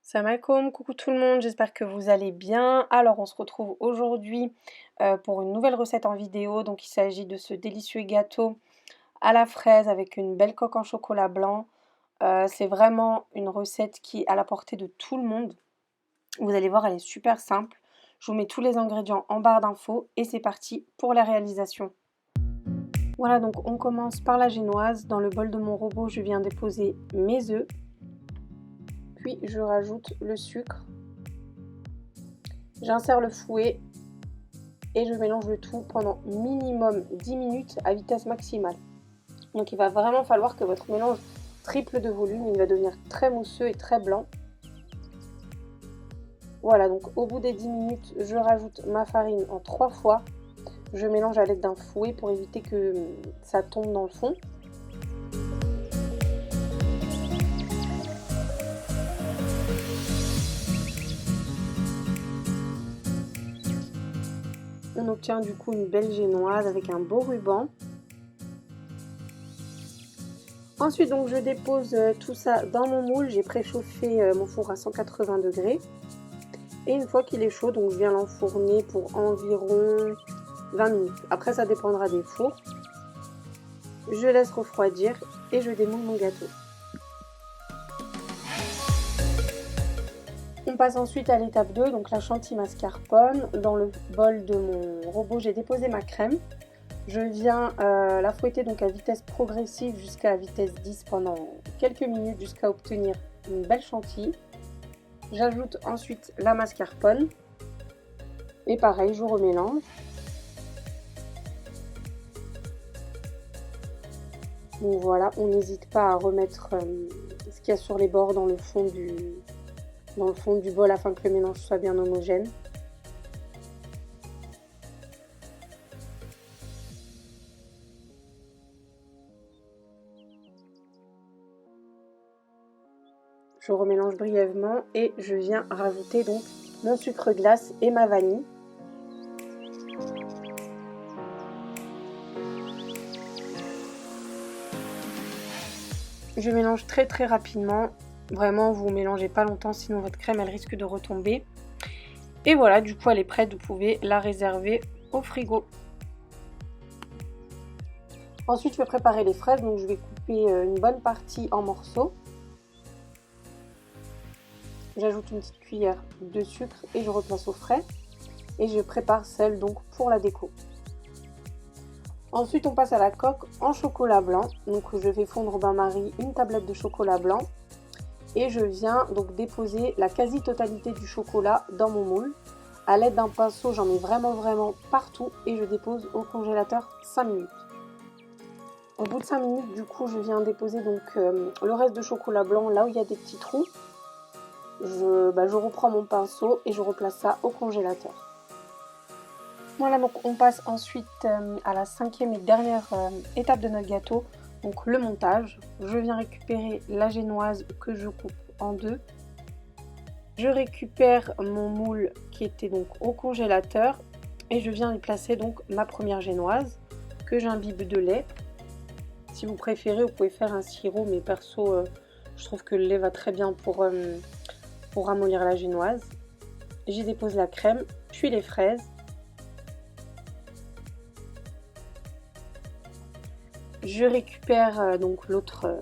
Salam alaikum, coucou tout le monde, j'espère que vous allez bien. Alors on se retrouve aujourd'hui pour une nouvelle recette en vidéo. Donc il s'agit de ce délicieux gâteau à la fraise avec une belle coque en chocolat blanc. C'est vraiment une recette qui est à la portée de tout le monde. Vous allez voir, elle est super simple. Je vous mets tous les ingrédients en barre d'infos et c'est parti pour la réalisation. Voilà, donc on commence par la génoise. Dans le bol de mon robot, je viens déposer mes œufs. Puis je rajoute le sucre. J'insère le fouet et je mélange le tout pendant minimum 10 minutes à vitesse maximale. Donc il va vraiment falloir que votre mélange triple de volume, il va devenir très mousseux et très blanc. Voilà, donc au bout des 10 minutes, je rajoute ma farine en 3 fois. Je mélange à l'aide d'un fouet pour éviter que ça tombe dans le fond. On obtient du coup une belle génoise avec un beau ruban. Ensuite, donc, je dépose tout ça dans mon moule. J'ai préchauffé mon four à 180 degrés. Et une fois qu'il est chaud, donc je viens l'enfourner pour environ 20 minutes. Après, ça dépendra des fours. Je laisse refroidir et je démoule mon gâteau. On passe ensuite à l'étape 2, donc la chantilly mascarpone. Dans le bol de mon robot, j'ai déposé ma crème. Je viens la fouetter donc à vitesse progressive jusqu'à vitesse 10 pendant quelques minutes jusqu'à obtenir une belle chantilly. J'ajoute ensuite la mascarpone et pareil, je remélange. Donc voilà, on n'hésite pas à remettre ce qu'il y a sur les bords dans le fond du bol afin que le mélange soit bien homogène. Je remélange brièvement et je viens rajouter donc mon sucre glace et ma vanille. Je mélange très rapidement. Vraiment, vous ne mélangez pas longtemps, sinon votre crème elle risque de retomber. Et voilà, du coup elle est prête, vous pouvez la réserver au frigo. Ensuite, je vais préparer les fraises, donc je vais couper une bonne partie en morceaux. J'ajoute une petite cuillère de sucre et je replace au frais. Et je prépare celle donc pour la déco. Ensuite, on passe à la coque en chocolat blanc. Donc je vais fondre au bain-marie une tablette de chocolat blanc. Et je viens donc déposer la quasi-totalité du chocolat dans mon moule. À l'aide d'un pinceau, j'en mets vraiment partout et je dépose au congélateur 5 minutes. Au bout de 5 minutes, du coup, je viens déposer donc le reste de chocolat blanc là où il y a des petits trous. Je reprends mon pinceau et je replace ça au congélateur. Voilà, donc on passe ensuite à la 5e et dernière étape de notre gâteau, donc le montage. Je viens récupérer la génoise que je coupe en deux. Je récupère mon moule qui était donc au congélateur et je viens y placer donc ma première génoise que j'imbibe de lait. Si vous préférez, vous pouvez faire un sirop, mais perso, je trouve que le lait va très bien pour ramollir la génoise. J'y dépose la crème, puis les fraises. Je récupère donc l'autre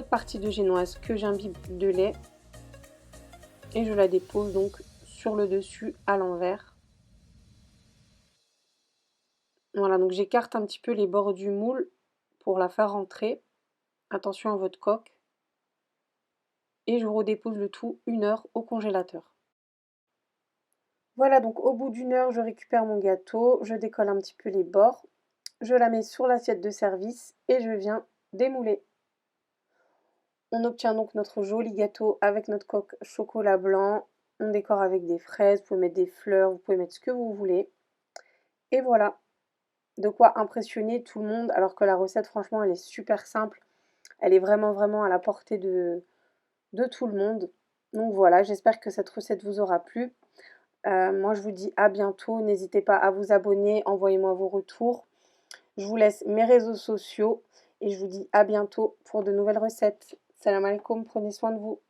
partie de génoise que j'imbibe de lait et je la dépose donc sur le dessus à l'envers. Voilà, donc j'écarte un petit peu les bords du moule pour la faire rentrer. Attention à votre coque. Et je redépose le tout 1 heure au congélateur. Voilà, donc au bout d'1 heure, je récupère mon gâteau, je décolle un petit peu les bords, je la mets sur l'assiette de service et je viens démouler. On obtient donc notre joli gâteau avec notre coque chocolat blanc. On décore avec des fraises, vous pouvez mettre des fleurs, vous pouvez mettre ce que vous voulez. Et voilà, de quoi impressionner tout le monde, alors que la recette, franchement, elle est super simple. Elle est vraiment à la portée de tout le monde. Donc voilà, j'espère que cette recette vous aura plu. Moi, je vous dis à bientôt. N'hésitez pas à vous abonner, envoyez-moi vos retours. Je vous laisse mes réseaux sociaux et je vous dis à bientôt pour de nouvelles recettes. Salam alaikum, prenez soin de vous.